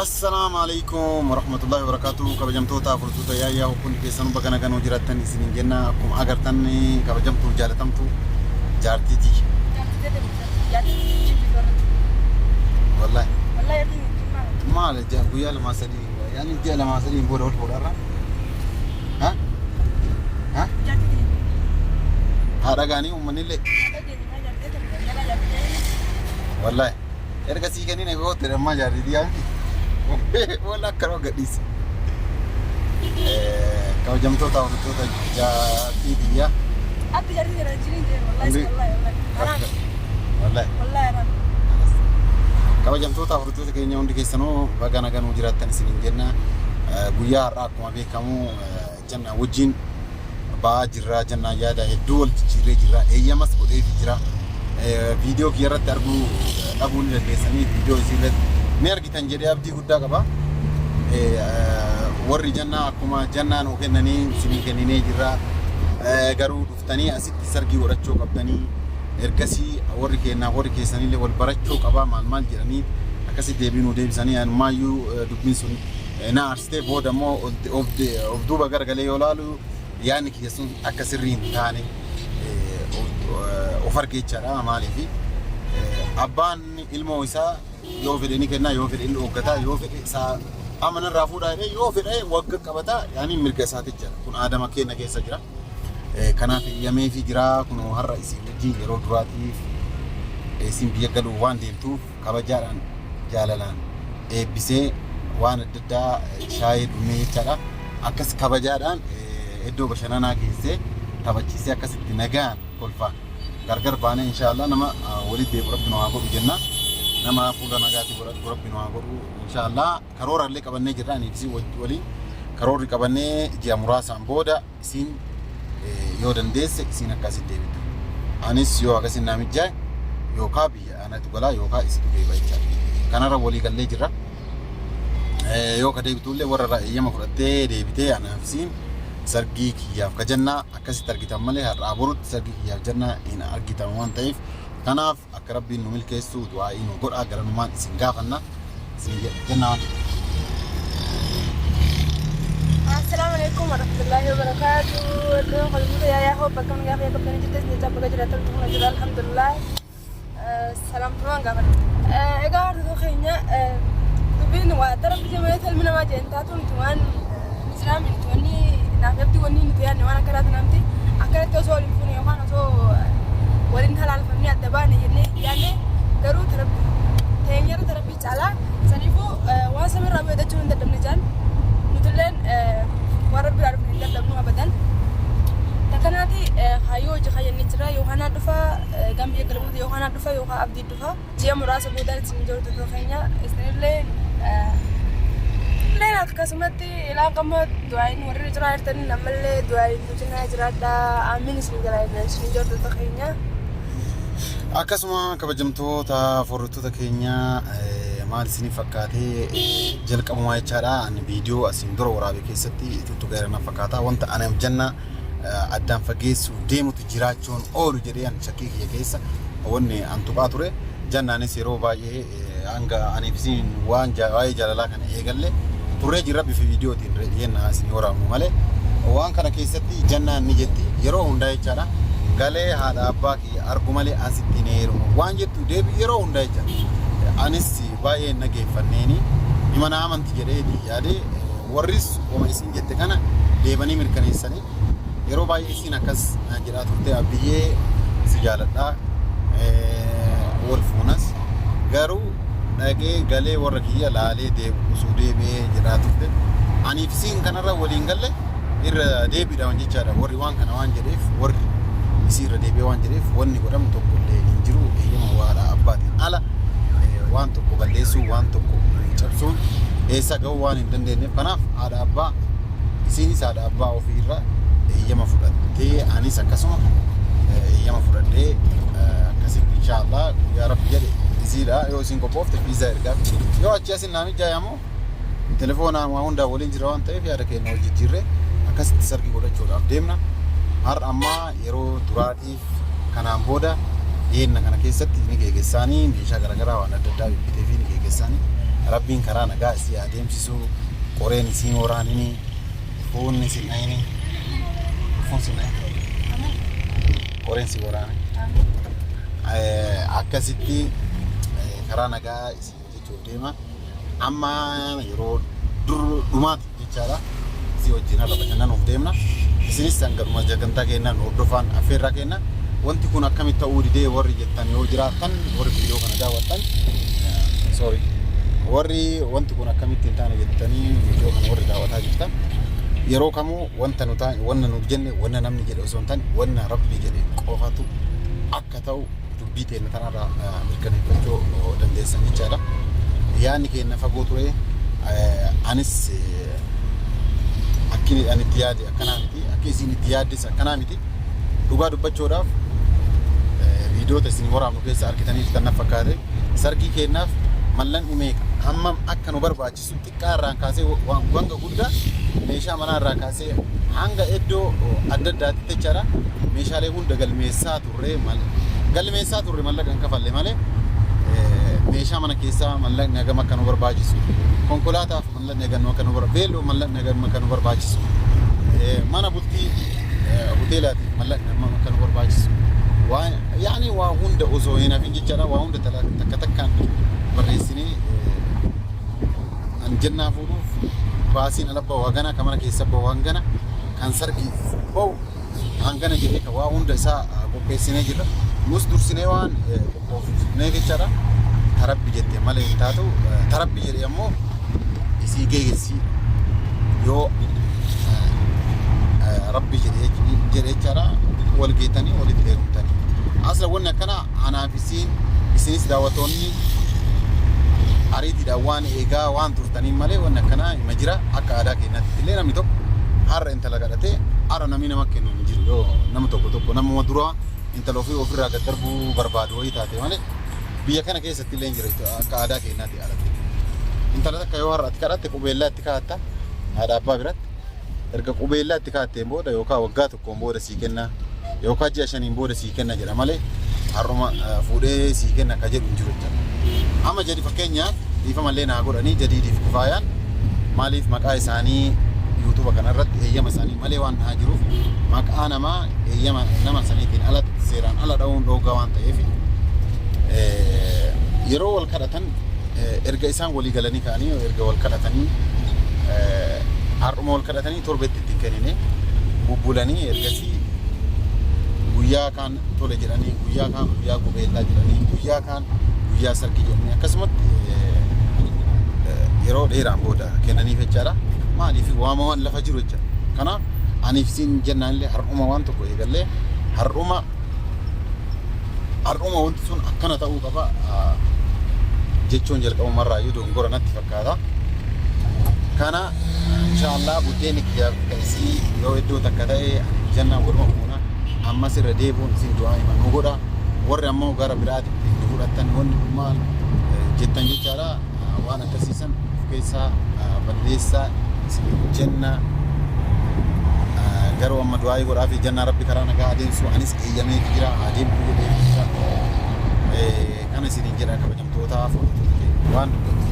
السلام عليكم ورحمة الله وبركاته. كبجمتوتا فرتوتا يا وكن كيسانو بغنا غنو جراتن سنين جنا كم اغرتني كبجمتو جالتمتو جارتيتي والله ما له جابويا لما سدي يعني جا لما سدي بودول بودارا ها هذا غاني ومن اللي والله erga si kani ne go tere ma jari dia wala karo gadis kau jam tu tahu tu jadi dia apa jadi dia rajin dia wallahi kau jam tu tahu tu kayaknya undi kesano bagana ganu jiratan sinin jenna guya ra kuma be kamu janna wujin ba jirra janna yada hedol jira eyamas bode jira video kira terbu abun le desani video zilet nergi tanjeri abdi gudda gaba warri janna kuma janna no kenani sini kenine jira garu duftani asitti sargi waracho qabdani ergasi warri kesani le wal baracho qaba mal jirani akasi debinu debisani an mayu dubin sun na arste boda mo of duba gargale yolalu yani kisun akasirin tani وفرق يتشرع مالي في أبان الموسى يوفر إني كنا يوفر إنه وقتا يوفر سا أمانة رافودا يوفر وقت كبتا يعني مركزات الجرا كن آدم كينا كيس جرا كنا في يمين في جرا كنا هر رئيسي وجي يرود راتي اسم بيجلو وان ديمتو كبجاران جاللان بسه وان الددا شايد ومي ترى أكس كبجاران إدو بشنانا كيسه تبجيسه أكس النجان كلفا gargar bane inshallah nama walid de rabbina wa godu janna nama fuda nagati rabbina wa godu inshallah karora le kabanne jirani bisi wali karori kabanne ji amurasa amboda sin yodan dese sin akasi david anis yo akasi namija yo kabi ana tugala yo ka isitu be baicha kanara wali galle jira yo ka david tulle warra yama furate debite ana sin sargi kiyaf kajanna akasi targitam male haraburt sargi kiyaf janna ina argitam wan taif kanaf akrabbi numil kesu du'a ino god agaran man singafanna janna. Assalamu alaikum warahmatullahi wabarakatuh. Kalau ya ho bakam ya ya kapten kita sejak bagaimana jeratul alhamdulillah. Salam tuan gaban. Egar tu kayaknya tubin wa taraf jemaah telmina ma jentatu tuan Islam ini نعرفتي وني نتيان وانا كرات نمتي اكلت توصل فيني وانا سو ولين هلال فمني ادباني يعني درو تربي تينير تربي تعالى سنيفو واسمر ربي دجون ندم نجان متلين وربي عارف ندم ابدا تكناتي هايو جخاي نجرا يوهانا دفا غامبي قلبو يوهانا دفا يوها عبد دفا جي مراسه بودال سنجور دفاينا استنلين لين أتكلمتي إلى كم دعين وري جرا إرتني نملة دعين بجنا جرا دا آمين سنجر تتخينيا أكسما كبجمتو تا فرتو تكينيا مال سني فكاتي جلك أمواي شارع عن فيديو أسندر ورابي كيستي تتوغيرنا فكاتا وانت أنا مجنة أدام فجيس وديمو تجراتشون أول جريان شكيك يكيسا وني أنتقاطره جنة نسيرو باي anga anifsin wanja wae jalala kana egalle tureji rabbi fi video tin rediyen asini wara mu male wan kana keessatti janna ni jetti yero hunda jara gale hada abbaki argumale asitineeru wan jettu debi yero hunda jara anisi baye nage fanneni imana amanti jededi yade warris o isin jette kana debani mirkaneessani yero baye isin akas jira turte abiye sijalada wolfunas garu nage gale warrakiya laale de usude be jiraatute ani fisin kanara walin galle ir debi da wanje chara warri wan kana wanje def warri isira debe wanje def wonni godam to kulle injiru yema wala abbati ala wan to ko galle su wan to ko chapsu esa go wan indande ne panaf ada abba isini sada abba ofira yema fudatte ani sakasuma yema fudade kasi inshallah ya rabbi jade zira yo sinko pofte pizza ergaf yo achiasin nami jayamo telefona ma honda wolin jira wanta fi ada ke no jijire akas sargi goda choda demna har amma yero durati kana boda yenna kana kesatti ni ge gesani mi shagara gara wana dadda bi tv ni ge gesani rabbiin karaa nagaa isii adeemsisu qoreen isiin waraanini foonni si nayini foon si nayini qoreen si waraane akkasitti karaa nagaa isii jechuu deema amma yeroo dhumaati jechaadha si wajjin haala bashannanuuf deemna isinis sangaduma jagantaa kennaan hordofaan affeerraa kenna wanti kun akkamitti ta'uu didee warri jettan yoo jiraatan warri viidiyoo kana daawwattan sorry warri wanti kun akkamitti hin taane jettanii viidiyoo kana warri daawwataa jirtan yeroo kamuu wanta nu jenne wanna namni jedhe osoo hin taane wanna rabbi jedhe qofatu akka ta'u dubbii teenya tanarraa mirkaneeffachuu dandeessan jechaadha. Yaanni keenya fagoo ture anis akkini ani itti yaade akkanaa miti akka isin itti yaaddes akkanaa miti dhugaa dubbachuudhaaf viidiyoota isin waraabnu keessa argitaniif kan naaf fakkaate sargii keenyaaf mallan meeqa hammam akka nu barbaachisu xiqqaa irraan kaasee wanga guddaa meeshaa manaa irraa kaasee hanga iddoo adda addaatti jechaadha meeshaalee hunda galmeessaa turre mallaqa hin kafalle malee meeshaa mana keessaa mallaqni hagam akka nu barbaachisu konkolaataaf mallaqni hagam akka nu barbaachisu mallaqni hagam akka nu barbaachisu mana bultii hoteelaatiif mallaqni hagam akka nu barbaachisu yaani waa hunda osoo hin hafin jechaadha waa hunda takka takkaan barreessinee an jennaa fuudhuuf baasiin alabbaa waa gana kan mana keessa bahu hangana kan sargiif bahu hangana jedhee kan waa hunda isaa qopheessinee jirra nus dursinee waan qophoofnee jechaadha. Tarabbi jette malee hin taatu tarabbi jedhee ammoo isii geessi yoo rabbi jedhee jechaadha wal geetanii walitti deemtanii asla wanni akkana anaaf isinis daawwattoonni ariitiidhaan waan eegaa waan turtanii malee wanni akkana hima jira akka aadaa keenyaatti illee namni tokko har'a intala kadhatee har'a namni nama kennu hin jiru yoo nama tokko nama dura intala ofirraa gad darbuu barbaadu wayii taate malee biyya kana keessatti illee jira akka aadaa keenyaatti alatti intala takka yoo har'a kadhatte qubeellaa itti kaa'atta haadha abbaa biratti erga qubeellaa itti kaa'atteen booda yookaan waggaa tokkoon booda sii kenna yookaan ji'a shaniin booda sii kenna jedha malee har'uma fuudhee sii kenna akka jedhu hin jiru jechuudha. Amma jadi fakkeenyaaf dhiifamallee naa godhanii jadiidiif kifaayaan maaliif maqaa isaanii yuutuuba kanarratti eeyyama isaanii malee waan ta'aa jiruuf maqaa namaa eeyyama nama saniitiin alatti seeraan ala dha'uun dhoogaa waan ta'eef yeroo wal kadhatan erga isaan walii galanii ka'anii erga wal kadhatanii har'uma wal kadhatanii torbetti ittiin kennine bubbulanii ergasii guyyaa kaan tole jedhanii guyyaa kaan guyyaa qubeellaa jedhanii guyyaa kaan guyyaa sargii jedhanii akkasumatti yeroo dheeraan booda kennaniif jechaadha. Maaliif waama waan lafa jiru jechaadha. Kanaaf aniif siin jennaan illee har'uma waan tokko eegallee har'uma wanti sun akkana ta'uu qaba jechuun jalqabumarraa yoo dogongora natti fakkaata. Kana inshallah buddeeni kiyyaafisii yoo iddoo takka ta'e jannaan waluma fuuna ammas irra deebi'uun isin du'aa himan nu godha warri ammoo gara biraatitti nu fudhattan wanni kun maal jettan jechaadha waan akkasiisan of keessaa balleessaa isin jenna garuu amma du'aa godhaa fi jannaa rabbi karaa nagaa adeemsu anis eeyyamee jira adeemtu jedhee kana isin jedha kabajamtootaaf waan dubbatu